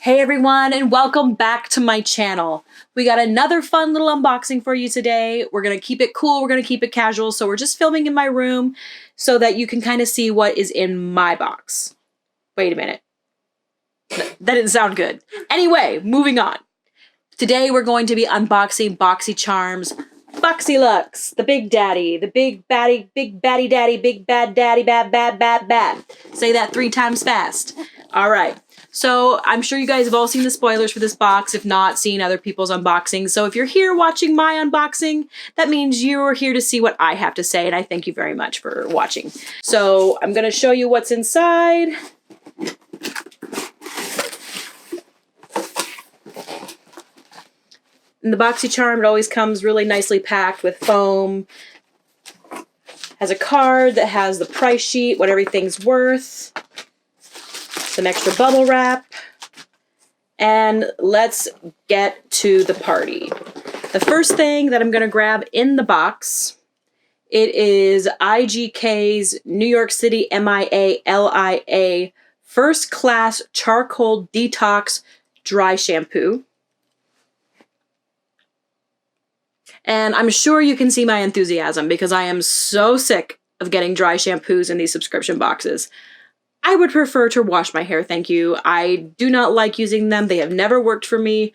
Hey everyone, and welcome back to my channel. We got another fun little unboxing for you today. We're gonna keep it cool, we're gonna keep it casual, so we're just filming in my room so that you can kind of see what is in my box. Wait a minute. That didn't sound good. Anyway, moving on. Today we're going to be unboxing BoxyCharm's BoxyLuxe, the big daddy, the big baddie daddy, big bad daddy, bad. Say that 3 times fast. All right. So I'm sure you guys have all seen the spoilers for this box, if not seen other people's unboxings. So if you're here watching my unboxing, that means you're here to see what I have to say, and I thank you very much for watching. So I'm gonna show you what's inside. In the BoxyCharm, it always comes really nicely packed with foam. Has a card that has the price sheet, what everything's worth. Some extra bubble wrap, and let's get to the party. The first thing that I'm going to grab in the box, it is IGK's New York City MIA First Class Charcoal Detox Dry Shampoo. And I'm sure you can see my enthusiasm because I am so sick of getting dry shampoos in these subscription boxes. I would prefer to wash my hair, thank you. I do not like using them. They have never worked for me.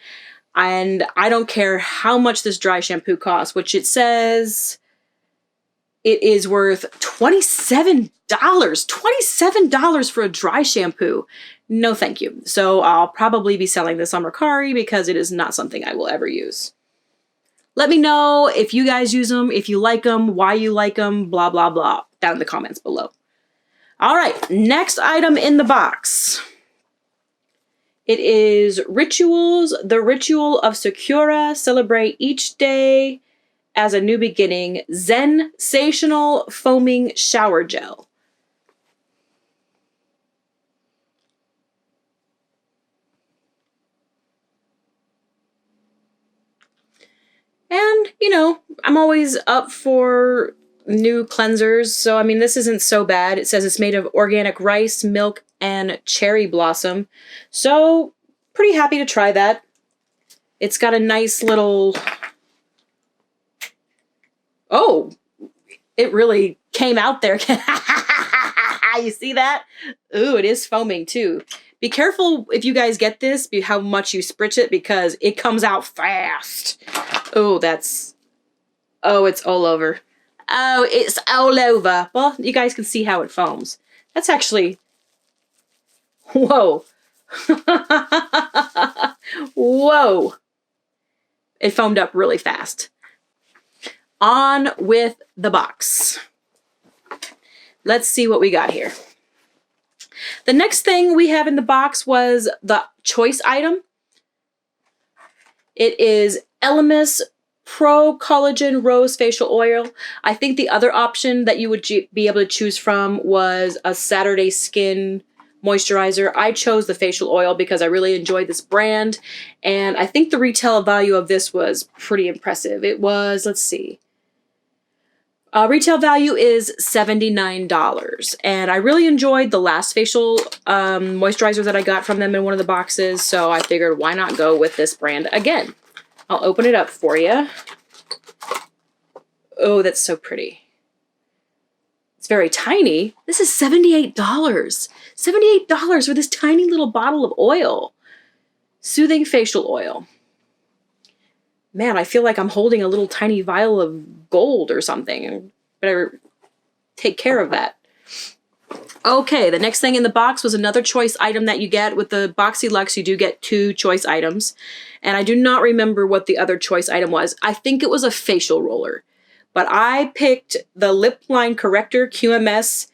And I don't care how much this dry shampoo costs, which it says it is worth $27. $27 for a dry shampoo. No, thank you. So I'll probably be selling this on Mercari because it is not something I will ever use. Let me know if you guys use them, if you like them, why you like them, blah, blah, blah, down in the comments below. All right, next item in the box. It is Rituals, the Ritual of Sakura. Celebrate each day as a new beginning. Sensational Foaming Shower Gel. And, you know, I'm always up for new cleansers, so I mean this isn't so bad. It says it's made of organic rice, milk, and cherry blossom, so pretty happy to try that. It's got a nice little, oh, it really came out there. You see that? Ooh, it is foaming too. Be careful if you guys get this, how much you spritz it, because it comes out fast. Oh, it's all over. Oh, it's all over. Well, you guys can see how it foams. That's actually... Whoa. Whoa. It foamed up really fast. On with the box. Let's see what we got here. The next thing we have in the box was the choice item. It is Elemis Pro Collagen Rose Facial Oil. I think the other option that you would be able to choose from was a Saturday Skin moisturizer. I chose the facial oil because I really enjoyed this brand, and I think the retail value of this was pretty impressive. It was, let's see, retail value is $79, and I really enjoyed the last facial moisturizer that I got from them in one of the boxes, so I figured why not go with this brand again. I'll open it up for you. Oh, that's so pretty. It's very tiny. This is $78. $78 for this tiny little bottle of oil. Soothing facial oil. Man, I feel like I'm holding a little tiny vial of gold or something. Better take care of that. Okay, the next thing in the box was another choice item that you get. With the BoxyLuxe, you do get 2 choice items. And I do not remember what the other choice item was. I think it was a facial roller. But I picked the Lip Line Corrector QMS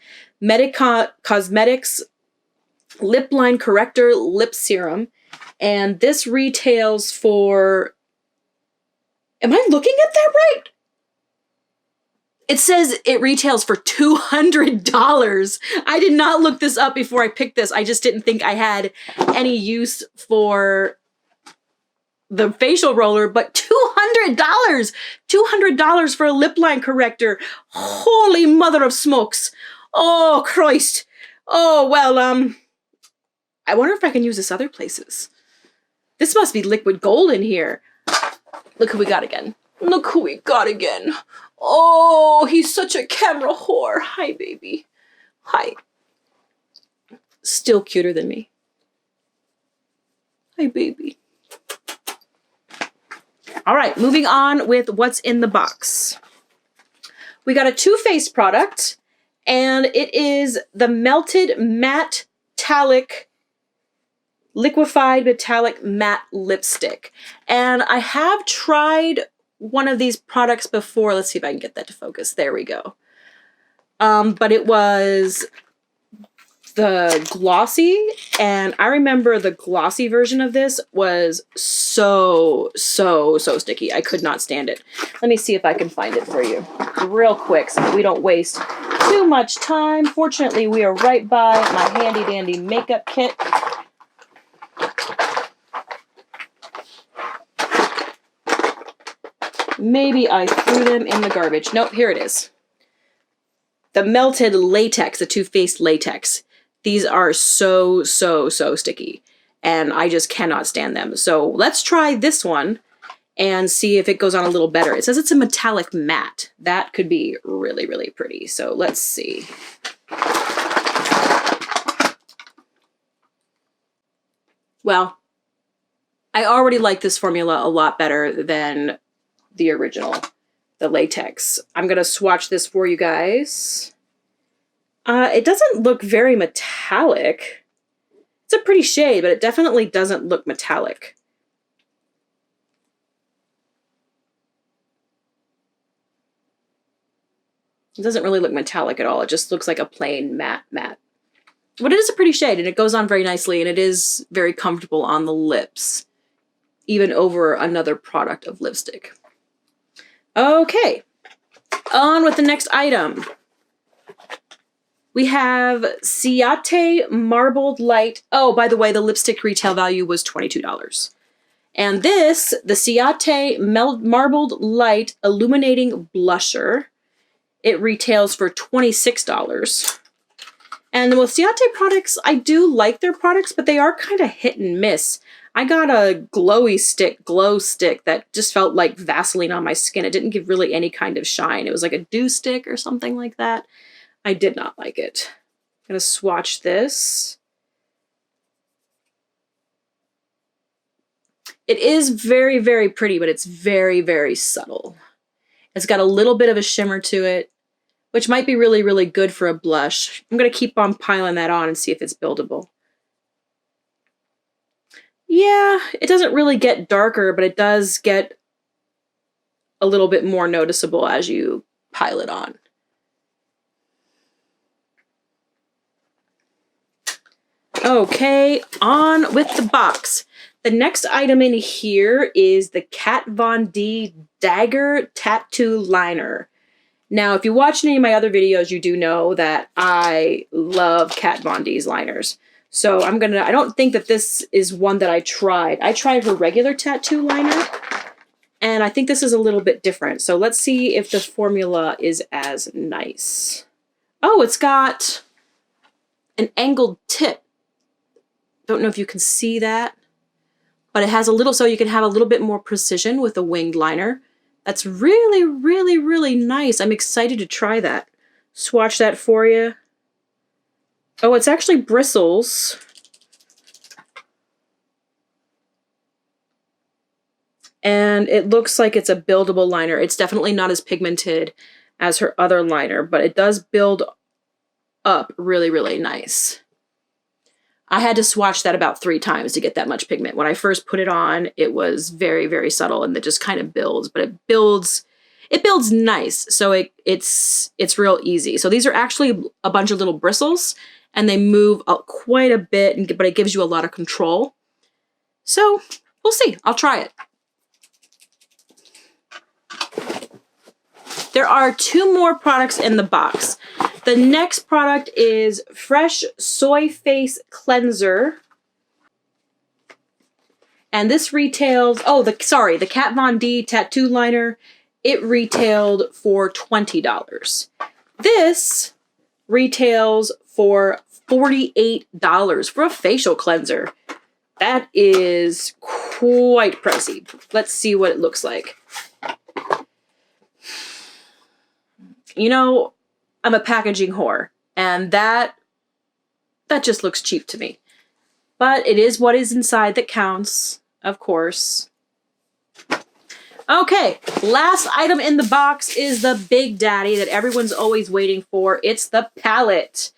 Cosmetics Lip Line Corrector Lip Serum. And this retails for... Am I looking at that right? It says it retails for $200. I did not look this up before I picked this. I just didn't think I had any use for the facial roller, but $200! $200 for a lip line corrector. Holy mother of smokes. Oh, Christ. Oh, well, I wonder if I can use this other places. This must be liquid gold in here. Look who we got again. Look who we got again. Oh, he's such a camera whore. Hi, baby. Hi. Still cuter than me. Hi, baby. All right, moving on with what's in the box. We got a Too Faced product, and it is the Melted Matte Liquefied Metallic Matte Lipstick. And I have tried one of these products before. Let's see if I can get that to focus. There we go. But it was the glossy, and I remember the glossy version of this was so sticky. I could not stand it. Let me see if I can find it for you real quick so that we don't waste too much time. Fortunately, we are right by my handy dandy makeup kit. Maybe I threw them in the garbage. Nope, here it is. The Melted Latex, the Too Faced Latex. These are so sticky, and I just cannot stand them. So let's try this one and see if it goes on a little better. It says it's a metallic matte. That could be really pretty. So let's see. Well, I already like this formula a lot better than the original, the latex. I'm gonna swatch this for you guys. It doesn't look very metallic. It's a pretty shade, but it definitely doesn't look metallic. It doesn't really look metallic at all. It just looks like a plain matte. But it is a pretty shade, and it goes on very nicely, and it is very comfortable on the lips, even over another product of lipstick. Okay, on with the next item. We have Ciate Marbled Light. Oh, by the way, the lipstick retail value was $22. And this, the Ciate Marbled Light Illuminating Blusher, it retails for $26. And with Ciate products, I do like their products, but they are kind of hit and miss. I got a glow stick that just felt like Vaseline on my skin. It didn't give really any kind of shine. It was like a dew stick or something like that. I did not like it. I'm gonna swatch this. It is very pretty, but it's very subtle. It's got a little bit of a shimmer to it, which might be really good for a blush. I'm gonna keep on piling that on and see if it's buildable. Yeah, it doesn't really get darker, but it does get a little bit more noticeable as you pile it on. Okay, on with the box. The next item in here is the Kat Von D Dagger Tattoo Liner. Now, if you watch any of my other videos, you do know that I love Kat Von D's liners. So I don't think that this is one that I tried. I tried her regular tattoo liner, and I think this is a little bit different. So let's see if the formula is as nice. Oh, it's got an angled tip. Don't know if you can see that, but it has a little, so you can have a little bit more precision with a winged liner. That's really nice. I'm excited to try that. Swatch that for you. Oh, it's actually bristles. And it looks like it's a buildable liner. It's definitely not as pigmented as her other liner, but it does build up really nice. I had to swatch that about 3 times to get that much pigment. When I first put it on, it was very subtle, and it just kind of builds, but it builds nice. So it's real easy. So these are actually a bunch of little bristles, and they move up quite a bit, but it gives you a lot of control. So we'll see. I'll try it. There are 2 more products in the box. The next product is Fresh Soy Face Cleanser. And this retails, the Kat Von D Tattoo Liner, it retailed for $20. This retails for $48 for a facial cleanser. That is quite pricey. Let's see what it looks like. You know, I'm a packaging whore, and that just looks cheap to me. But it is what is inside that counts, of course. Okay, last item in the box is the big daddy that everyone's always waiting for. It's the palette.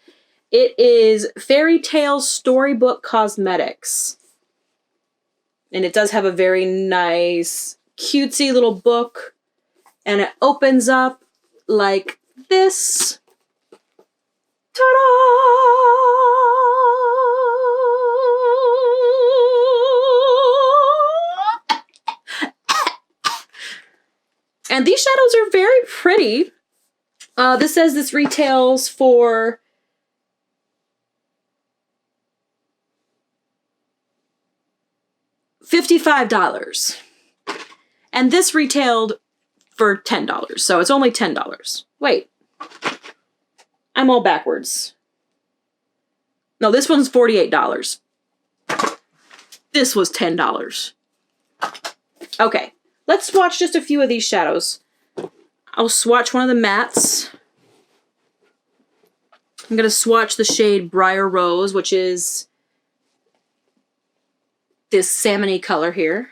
It is Fairy Tale Storybook Cosmetics. And it does have a very nice, cutesy little book. And it opens up like this. Ta-da! And these shadows are very pretty. This says this retails for $55. And this retailed for $10, so it's only $10. Wait. I'm all backwards. No, this one's $48. This was $10. Okay, let's swatch just a few of these shadows. I'll swatch one of the mattes. I'm going to swatch the shade Briar Rose, which is this salmon-y color here.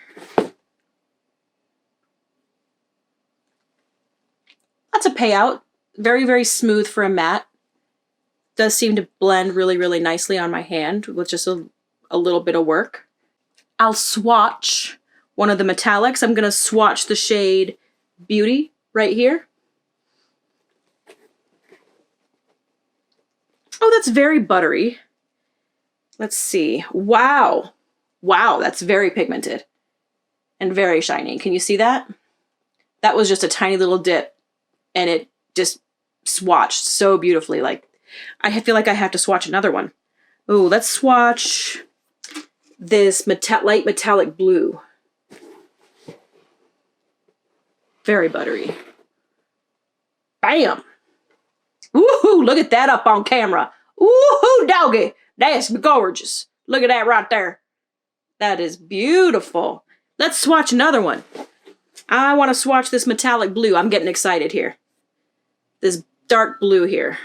That's a payout. Very, very smooth for a matte. Does seem to blend really, really nicely on my hand with just a little bit of work. I'll swatch one of the metallics. I'm going to swatch the shade Beauty right here. Oh, that's very buttery. Let's see. Wow. Wow, that's very pigmented and very shiny. Can you see that? That was just a tiny little dip and it just swatched so beautifully. Like, I feel like I have to swatch another one. Oh, let's swatch this light metallic blue. Very buttery. Bam! Woohoo! Look at that up on camera. Woohoo, doggy! That's gorgeous. Look at that right there. That is beautiful. Let's swatch another one. I want to swatch this metallic blue. I'm getting excited here. This dark blue here.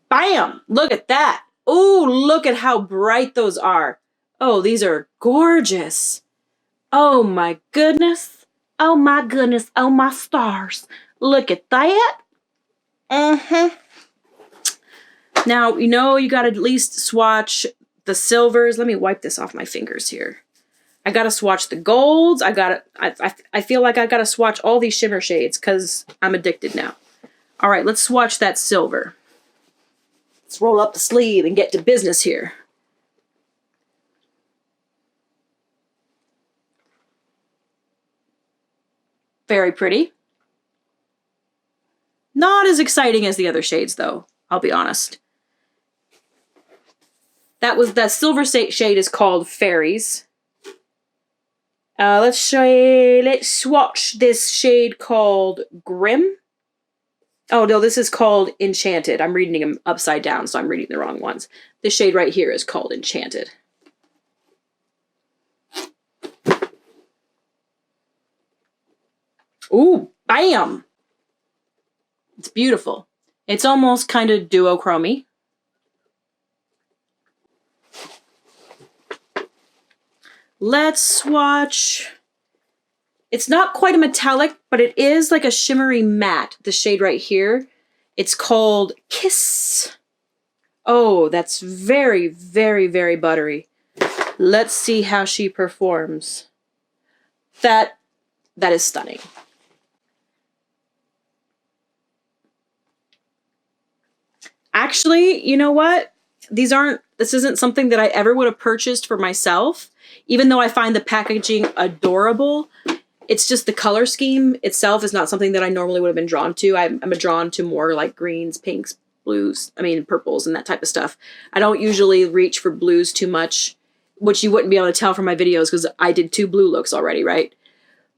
Bam! Look at that. Oh, look at how bright those are. Oh, these are gorgeous. Oh my goodness. Oh my goodness. Oh my stars. Look at that. Now, you know you got to at least swatch the silvers. Let me wipe this off my fingers here. I got to swatch the golds. I feel like I got to swatch all these shimmer shades because I'm addicted now. All right, let's swatch that silver. Let's roll up the sleeve and get to business here. Very pretty. Not as exciting as the other shades, though. I'll be honest. That silver shade is called Fairies. Let's swatch this shade called Grim. Oh no, this is called Enchanted. I'm reading them upside down, so I'm reading the wrong ones. This shade right here is called Enchanted. Ooh, bam! It's beautiful. It's almost kind of duochrome-y. Let's swatch. It's not quite a metallic, but it is like a shimmery matte, the shade right here. It's called Kiss. Oh, that's very, very, very buttery. Let's see how she performs. That is stunning. Actually, you know what? This isn't something that I ever would have purchased for myself, even though I find the packaging adorable. It's just the color scheme itself is not something that I normally would have been drawn to. I'm drawn to more like greens, pinks, blues, purples and that type of stuff. I don't usually reach for blues too much, which you wouldn't be able to tell from my videos because I did 2 blue looks already, right?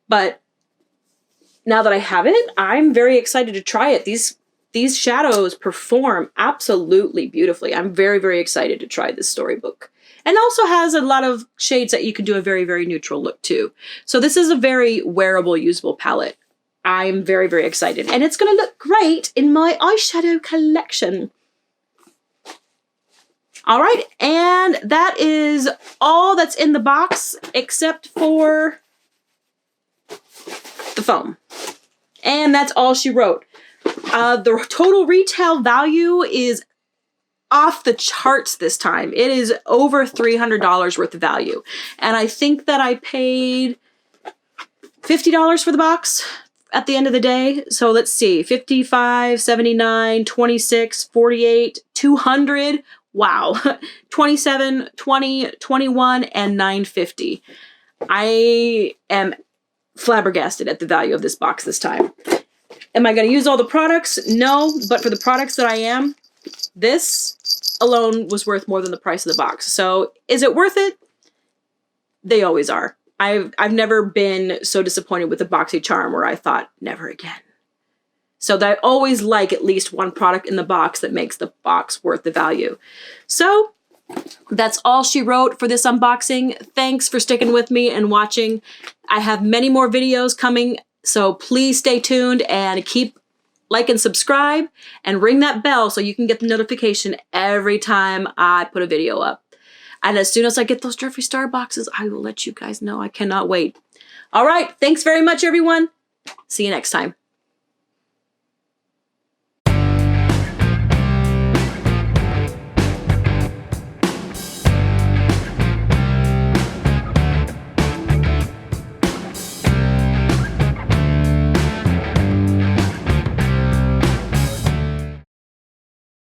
But now that I have it, I'm very excited to try it. These these shadows perform absolutely beautifully. I'm very, very excited to try this storybook. And also has a lot of shades that you can do a very, very neutral look too. So this is a very wearable, usable palette. I'm very, very excited. And it's going to look great in my eyeshadow collection. All right, and that is all that's in the box except for the foam. And that's all she wrote. The total retail value is off the charts this time. It is over $300 worth of value. And I think that I paid $50 for the box at the end of the day. So let's see, 55, 79, 26, 48, 200. Wow. 27, 20, 21, and $9.50. I am flabbergasted at the value of this box this time. Am I going to use all the products? No, but for the products that I am, this alone was worth more than the price of the box. So is it worth it? They always are. I've never been so disappointed with a BoxyCharm where I thought, never again. So I always like at least one product in the box that makes the box worth the value. So that's all she wrote for this unboxing. Thanks for sticking with me and watching. I have many more videos coming, so please stay tuned and keep like and subscribe and ring that bell so you can get the notification every time I put a video up. And as soon as I get those Jeffree Star boxes, I will let you guys know. I cannot wait. All right, thanks very much, everyone. See you next time.